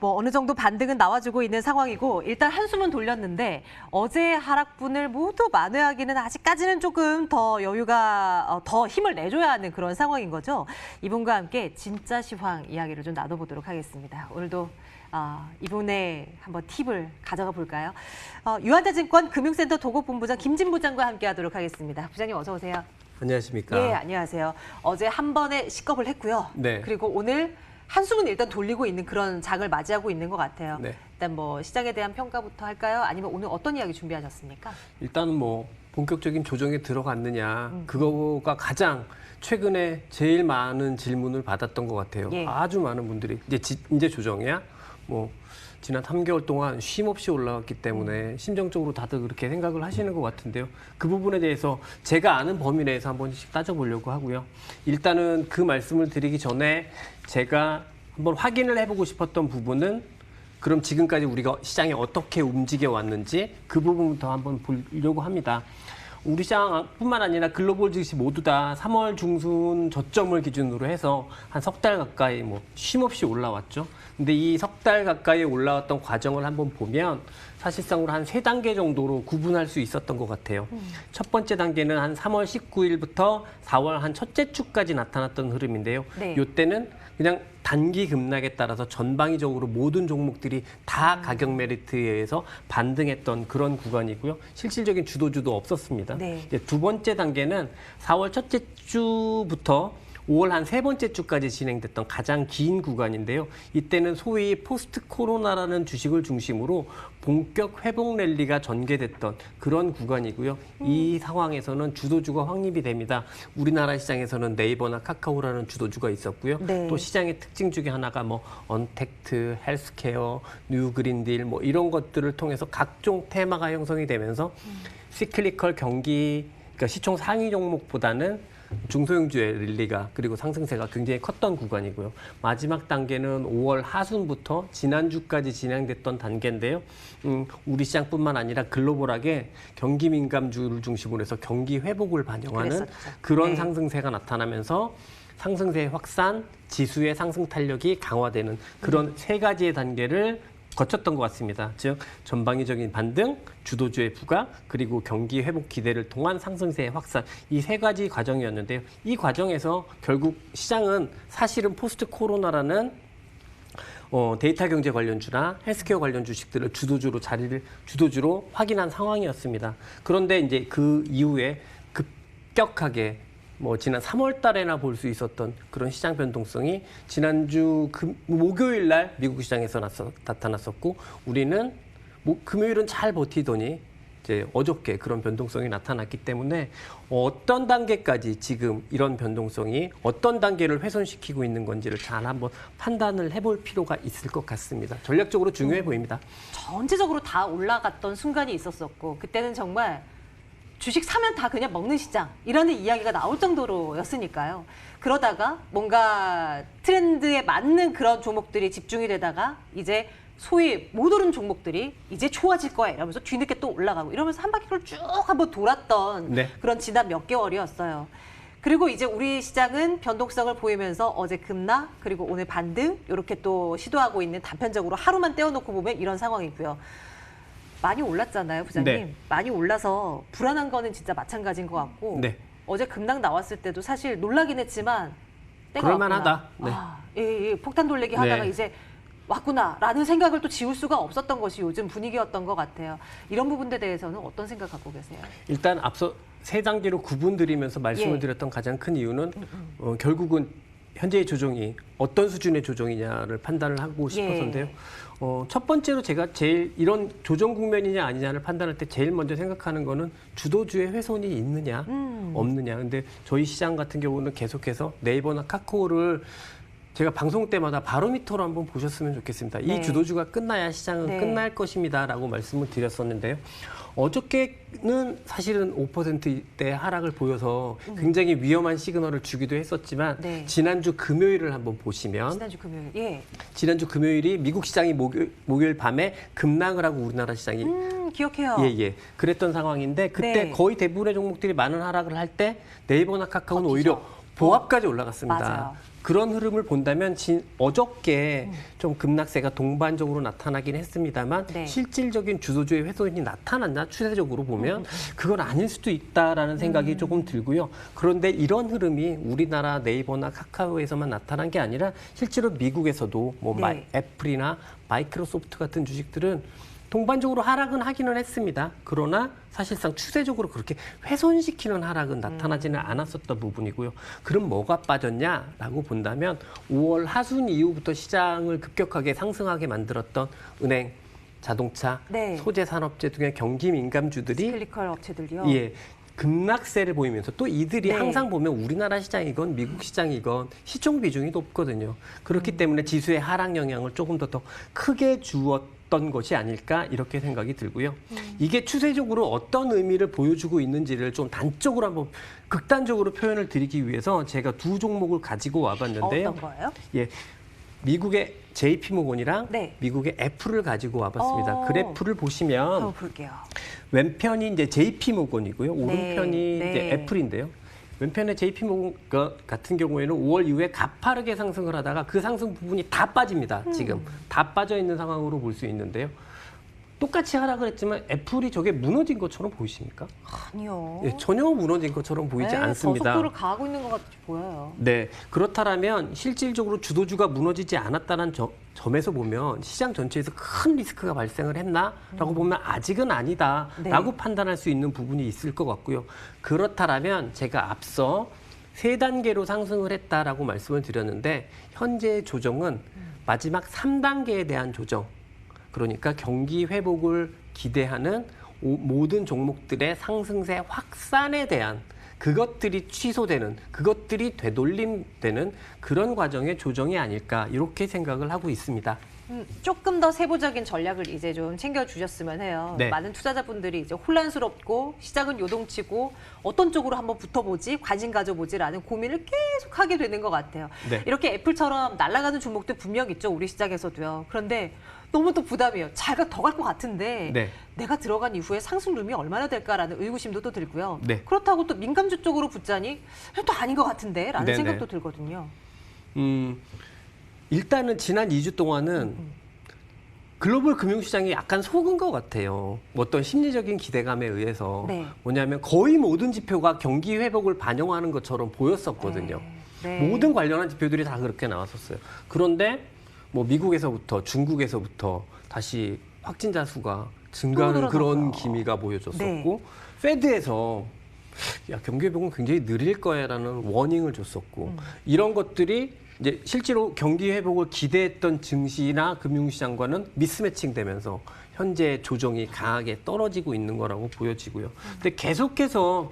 뭐 어느 정도 반등은 나와주고 있는 상황이고 일단 한숨은 돌렸는데 어제 하락분을 모두 만회하기는 아직까지는 조금 더 여유가 더 힘을 내줘야 하는 그런 상황인 거죠. 이분과 함께 진짜 시황 이야기를 좀 나눠보도록 하겠습니다. 오늘도 이분의 한번 팁을 가져가 볼까요? 유한대증권 금융센터 도곡본부장 김진 부장과 함께하도록 하겠습니다. 부장님 어서 오세요. 안녕하십니까? 예, 안녕하세요. 어제 한 번에 식겁을 했고요. 네. 그리고 오늘 한숨은 일단 돌리고 있는 그런 장을 맞이하고 있는 것 같아요. 네. 일단 뭐 시장에 대한 평가부터 할까요? 아니면 오늘 어떤 이야기 준비하셨습니까? 일단은 뭐 본격적인 조정에 들어갔느냐 그거가 가장 최근에 제일 많은 질문을 받았던 것 같아요. 예. 아주 많은 분들이 이제 조정이야? 뭐 지난 3개월 동안 쉼 없이 올라왔기 때문에 심정적으로 다들 그렇게 생각을 하시는 것 같은데요. 그 부분에 대해서 제가 아는 범위 내에서 한 번씩 따져보려고 하고요. 일단은 그 말씀을 드리기 전에 제가 한번 확인을 해보고 싶었던 부분은 그럼 지금까지 우리가 시장이 어떻게 움직여 왔는지 그 부분부터 한번 보려고 합니다. 우리 시장뿐만 아니라 글로벌 증시 모두 다 3월 중순 저점을 기준으로 해서 한 석 달 가까이 뭐 쉼 없이 올라왔죠. 근데 이 석 달 가까이 올라왔던 과정을 한번 보면 사실상으로 한 3단계 정도로 구분할 수 있었던 것 같아요. 첫 번째 단계는 한 3월 19일부터 4월 한 첫째 주까지 나타났던 흐름인데요. 네. 이때는 그냥 단기 급락에 따라서 전방위적으로 모든 종목들이 다 가격 메리트에 의해서 반등했던 그런 구간이고요. 실질적인 주도주도 없었습니다. 네. 이제 두 번째 단계는 4월 첫째 주부터 5월 한 세 번째 주까지 진행됐던 가장 긴 구간인데요. 이때는 소위 포스트 코로나라는 주식을 중심으로 본격 회복 랠리가 전개됐던 그런 구간이고요. 이 상황에서는 주도주가 확립이 됩니다. 우리나라 시장에서는 네이버나 카카오라는 주도주가 있었고요. 네. 또 시장의 특징 중에 하나가 뭐 언택트, 헬스케어, 뉴 그린딜 뭐 이런 것들을 통해서 각종 테마가 형성이 되면서 시클리컬 경기, 그러니까 시총 상위 종목보다는 중소형주의 릴리가 그리고 상승세가 굉장히 컸던 구간이고요. 마지막 단계는 5월 하순부터 지난주까지 진행됐던 단계인데요. 우리 시장뿐만 아니라 글로벌하게 경기 민감주를 중심으로 해서 경기 회복을 반영하는 그랬었죠. 그런 네. 상승세가 나타나면서 상승세 확산, 지수의 상승 탄력이 강화되는 그런 세 가지의 단계를 거쳤던 것 같습니다. 즉 전방위적인 반등, 주도주의 부각, 그리고 경기 회복 기대를 통한 상승세의 확산 이 세 가지 과정이었는데요. 이 과정에서 결국 시장은 사실은 포스트 코로나라는 데이터 경제 관련주나 헬스케어 관련 주식들을 주도주로 확인한 상황이었습니다. 그런데 이제 그 이후에 급격하게 지난 3월 달에나 볼 수 있었던 그런 시장 변동성이 지난주 목요일 날 미국 시장에서 나타났었고 우리는 금요일은 잘 버티더니 이제 어저께 그런 변동성이 나타났기 때문에 어떤 단계까지 지금 이런 변동성이 어떤 단계를 훼손시키고 있는 건지를 잘 한번 판단을 해볼 필요가 있을 것 같습니다. 전략적으로 중요해 보입니다. 전체적으로 다 올라갔던 순간이 있었었고 그때는 정말 주식 사면 다 그냥 먹는 시장이라는 이야기가 나올 정도로였으니까요. 그러다가 뭔가 트렌드에 맞는 그런 종목들이 집중이 되다가 이제 소위 못 오른 종목들이 이제 좋아질 거야 이러면서 뒤늦게 또 올라가고 이러면서 한 바퀴를 쭉 한번 돌았던 네. 그런 지난 몇 개월이었어요. 그리고 이제 우리 시장은 변동성을 보이면서 어제 급락 그리고 오늘 반등 이렇게 또 시도하고 있는 단편적으로 하루만 떼어놓고 보면 이런 상황이고요. 많이 올랐잖아요, 부장님. 네. 많이 올라서 불안한 거는 진짜 마찬가지인 것 같고 네. 어제 급락 나왔을 때도 사실 놀라긴 했지만 때가 그럴만하다. 왔구나. 네. 폭탄 돌리기 하다가 네. 이제 왔구나라는 생각을 또 지울 수가 없었던 것이 요즘 분위기였던 것 같아요. 이런 부분에 대해서는 어떤 생각 갖고 계세요? 일단 앞서 세 단계로 구분드리면서 말씀을 예. 드렸던 가장 큰 이유는 결국은 현재의 조정이 어떤 수준의 조정이냐를 판단을 하고 싶어서인데요. 첫 번째로 제가 제일 이런 조정 국면이냐 아니냐를 판단할 때 제일 먼저 생각하는 거는 주도주의 훼손이 있느냐 없느냐. 근데 저희 시장 같은 경우는 계속해서 네이버나 카카오를 제가 방송 때마다 바로미터로 한번 보셨으면 좋겠습니다. 네. 이 주도주가 끝나야 시장은 네. 끝날 것입니다라고 말씀을 드렸었는데요. 어저께는 사실은 5%대 하락을 보여서 굉장히 위험한 시그널을 주기도 했었지만 네. 지난주 금요일을 한번 보시면 지난주 금요일. 예. 지난주 금요일이 미국 시장이 목요일 밤에 급락을 하고 우리나라 시장이 기억해요. 예. 그랬던 상황인데 그때 네. 거의 대부분의 종목들이 많은 하락을 할 때 네이버나 카카오는 버티죠. 오히려 보합까지 올라갔습니다. 맞아요. 그런 흐름을 본다면 어저께 좀 급락세가 동반적으로 나타나긴 했습니다만 네. 실질적인 주도주의 훼손이 나타났나 추세적으로 보면 그건 아닐 수도 있다라는 생각이 조금 들고요. 그런데 이런 흐름이 우리나라 네이버나 카카오에서만 나타난 게 아니라 실제로 미국에서도 뭐 네. 애플이나 마이크로소프트 같은 주식들은 동반적으로 하락은 하기는 했습니다. 그러나 사실상 추세적으로 그렇게 훼손시키는 하락은 나타나지는 않았었던 부분이고요. 그럼 뭐가 빠졌냐라고 본다면 5월 하순 이후부터 시장을 급격하게 상승하게 만들었던 은행, 자동차, 네. 소재 산업재 등의 경기 민감주들이 클리컬 업체들이요. 예. 급락세를 보이면서 또 이들이 네. 항상 보면 우리나라 시장이건 미국 시장이건 시총 비중이 높거든요. 그렇기 때문에 지수의 하락 영향을 조금 더 크게 주었던 것이 아닐까 이렇게 생각이 들고요. 이게 추세적으로 어떤 의미를 보여주고 있는지를 좀 단적으로 한번 극단적으로 표현을 드리기 위해서 제가 두 종목을 가지고 와봤는데요. 어떤 거예요? 예. 미국의 JP모건이랑 네. 미국의 애플을 가지고 와봤습니다. 어. 그래프를 보시면 한번 볼게요. 왼편이 이제 JP모건이고요. 오른편이 네. 이제 애플인데요. 왼편의 JP모건 같은 경우에는 5월 이후에 가파르게 상승을 하다가 그 상승 부분이 다 빠집니다. 지금 다 빠져 있는 상황으로 볼 수 있는데요. 똑같이 하락을 했지만 애플이 저게 무너진 것처럼 보이십니까? 아니요. 예, 전혀 무너진 것처럼 보이지 네, 않습니다. 저속도를 가하고 있는 것 같이 보여요. 네, 그렇다면 실질적으로 주도주가 무너지지 않았다는 점에서 보면 시장 전체에서 큰 리스크가 발생을 했나라고 보면 아직은 아니다라고 네. 판단할 수 있는 부분이 있을 것 같고요. 그렇다면 제가 앞서 세 단계로 상승을 했다라고 말씀을 드렸는데 현재의 조정은 마지막 3단계에 대한 조정. 그러니까 경기 회복을 기대하는 모든 종목들의 상승세 확산에 대한 그것들이 취소되는, 그것들이 되돌림되는 그런 과정의 조정이 아닐까 이렇게 생각을 하고 있습니다. 조금 더 세부적인 전략을 이제 좀 챙겨주셨으면 해요. 네. 많은 투자자분들이 이제 혼란스럽고 시장은 요동치고 어떤 쪽으로 한번 붙어보지, 관심 가져보지라는 고민을 계속 하게 되는 것 같아요. 네. 이렇게 애플처럼 날아가는 종목들 분명 있죠, 우리 시장에서도요. 그런데 너무 또 부담이에요. 자기가 더 갈 것 같은데 네. 내가 들어간 이후에 상승룸이 얼마나 될까라는 의구심도 또 들고요. 네. 그렇다고 또 민감주 쪽으로 붙자니 또 아닌 것 같은데 라는 네네. 생각도 들거든요. 일단은 지난 2주 동안은 글로벌 금융시장이 약간 속은 것 같아요. 어떤 심리적인 기대감에 의해서. 네. 뭐냐면 거의 모든 지표가 경기 회복을 반영하는 것처럼 보였었거든요. 네. 모든 관련한 지표들이 다 그렇게 나왔었어요. 그런데 뭐 미국에서부터 중국에서부터 다시 확진자 수가 증가하는 또 그런 늘어나고요. 기미가 보여졌었고 네. 페드에서 야, 경기 회복은 굉장히 느릴 거야라는 워닝을 줬었고 이런 것들이 이제 실제로 경기 회복을 기대했던 증시나 금융시장과는 미스매칭되면서 현재 조정이 강하게 떨어지고 있는 거라고 보여지고요. 근데 계속해서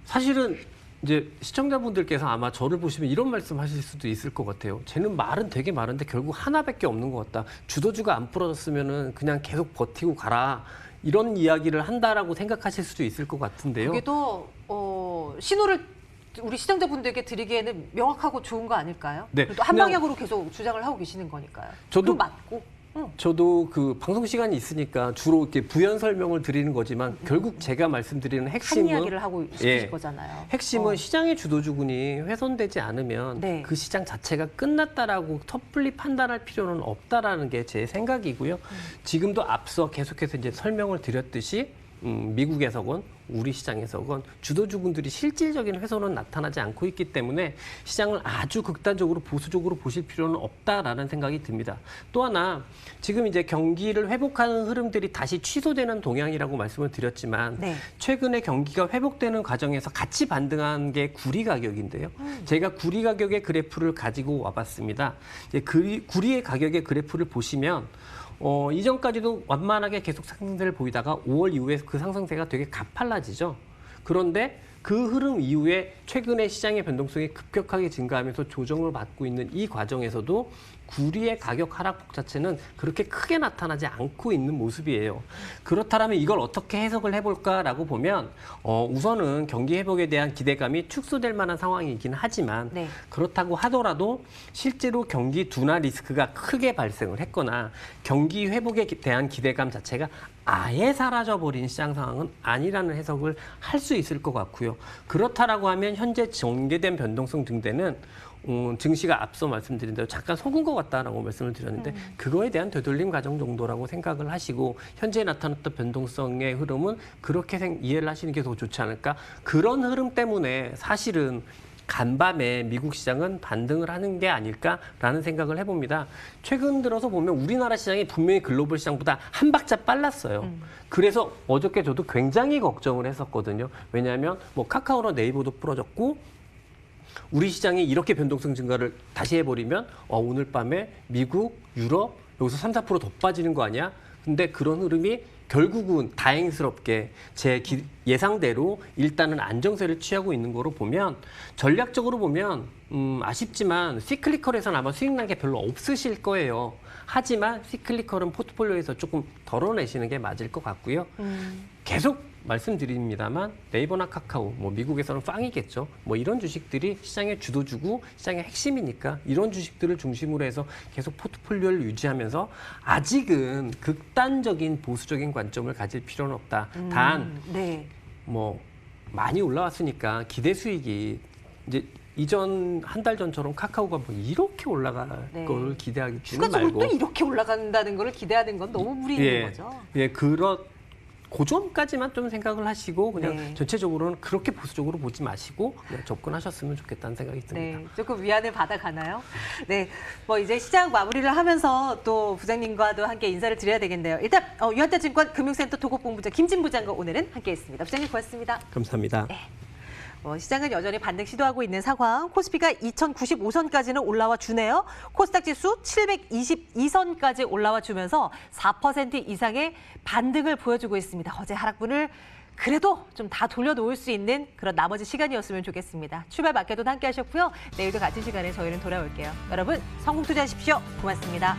사실은 이제 시청자분들께서 아마 저를 보시면 이런 말씀하실 수도 있을 것 같아요. 쟤는 말은 되게 많은데 결국 하나밖에 없는 것 같다. 주도주가 안 풀어졌으면은 그냥 계속 버티고 가라. 이런 이야기를 한다라고 생각하실 수도 있을 것 같은데요. 그게 또 신호를 우리 시청자분들에게 드리기에는 명확하고 좋은 거 아닐까요? 네, 또 한 그냥- 방향으로 계속 주장을 하고 계시는 거니까요. 저도- 그거 맞고. 저도 그 방송 시간이 있으니까 주로 이렇게 부연 설명을 드리는 거지만 결국 제가 말씀드리는 한 핵심은 이야기를 하고 싶으실 예. 거잖아요. 핵심은 시장의 주도주군이 훼손되지 않으면 네. 그 시장 자체가 끝났다라고 섣불리 판단할 필요는 없다라는 게 제 생각이고요. 지금도 앞서 계속해서 이제 설명을 드렸듯이 미국에서건 우리 시장에서건 주도주군들이 실질적인 훼손은 나타나지 않고 있기 때문에 시장을 아주 극단적으로 보수적으로 보실 필요는 없다라는 생각이 듭니다. 또 하나 지금 이제 경기를 회복하는 흐름들이 다시 취소되는 동향이라고 말씀을 드렸지만 네. 최근에 경기가 회복되는 과정에서 같이 반등한 게 구리 가격인데요. 제가 구리 가격의 그래프를 가지고 와봤습니다. 이제 구리의 가격의 그래프를 보시면 이전까지도 완만하게 계속 상승세를 보이다가 5월 이후에 그 상승세가 되게 가팔라지죠. 그런데 그 흐름 이후에 최근에 시장의 변동성이 급격하게 증가하면서 조정을 받고 있는 이 과정에서도 구리의 가격 하락폭 자체는 그렇게 크게 나타나지 않고 있는 모습이에요. 그렇다면 이걸 어떻게 해석을 해볼까라고 보면 우선은 경기 회복에 대한 기대감이 축소될 만한 상황이긴 하지만 네. 그렇다고 하더라도 실제로 경기 둔화 리스크가 크게 발생을 했거나 경기 회복에 대한 기대감 자체가 아예 사라져버린 시장 상황은 아니라는 해석을 할 수 있을 것 같고요. 그렇다라고 하면 현재 전개된 변동성 등대는 증시가 앞서 말씀드린 대로 잠깐 속은 것 같다라고 말씀을 드렸는데 그거에 대한 되돌림 과정 정도라고 생각을 하시고 현재 나타났던 변동성의 흐름은 그렇게 이해를 하시는 게 더 좋지 않을까. 그런 흐름 때문에 사실은 간밤에 미국 시장은 반등을 하는 게 아닐까라는 생각을 해봅니다. 최근 들어서 보면 우리나라 시장이 분명히 글로벌 시장보다 한 박자 빨랐어요. 그래서 어저께 저도 굉장히 걱정을 했었거든요. 왜냐하면 뭐 카카오나 네이버도 부러졌고 우리 시장이 이렇게 변동성 증가를 다시 해버리면 오늘 밤에 미국, 유럽 여기서 3, 4% 더 빠지는 거 아니야? 근데 그런 흐름이 결국은 다행스럽게 제 예상대로 일단은 안정세를 취하고 있는 거로 보면 전략적으로 보면 아쉽지만 시클리컬에서는 아마 수익 난 게 별로 없으실 거예요. 하지만 시클리컬은 포트폴리오에서 조금 덜어내시는 게 맞을 것 같고요. 계속 말씀드립니다만 네이버나 카카오, 뭐 미국에서는 빵이겠죠. 뭐 이런 주식들이 시장의 주도주고 시장의 핵심이니까 이런 주식들을 중심으로 해서 계속 포트폴리오를 유지하면서 아직은 극단적인 보수적인 관점을 가질 필요는 없다. 단, 네. 뭐 많이 올라왔으니까 기대 수익이 이제 이전 한 달 전처럼 카카오가 뭐 이렇게 올라갈 네. 걸 기대하기는 추가적으로 말고 또 이렇게 올라간다는 걸 기대하는 건 너무 무리 있는 거죠. 예, 고점까지만 좀 생각을 하시고 그냥 네. 전체적으로는 그렇게 보수적으로 보지 마시고 그냥 접근하셨으면 좋겠다는 생각이 듭니다. 네, 조금 위안을 받아가나요? 네, 뭐 이제 시장 마무리를 하면서 또 부장님과도 함께 인사를 드려야 되겠네요. 일단 유한타증권 금융센터 토국본부장 김진 부장과 오늘은 함께했습니다. 부장님 고맙습니다. 감사합니다. 네. 시장은 여전히 반등 시도하고 있는 상황. 코스피가 2095선까지는 올라와 주네요. 코스닥 지수 722선까지 올라와 주면서 4% 이상의 반등을 보여주고 있습니다. 어제 하락분을 그래도 좀 다 돌려놓을 수 있는 그런 나머지 시간이었으면 좋겠습니다. 출발 마켓도 함께 하셨고요. 내일도 같은 시간에 저희는 돌아올게요. 여러분 성공투자하십시오. 고맙습니다.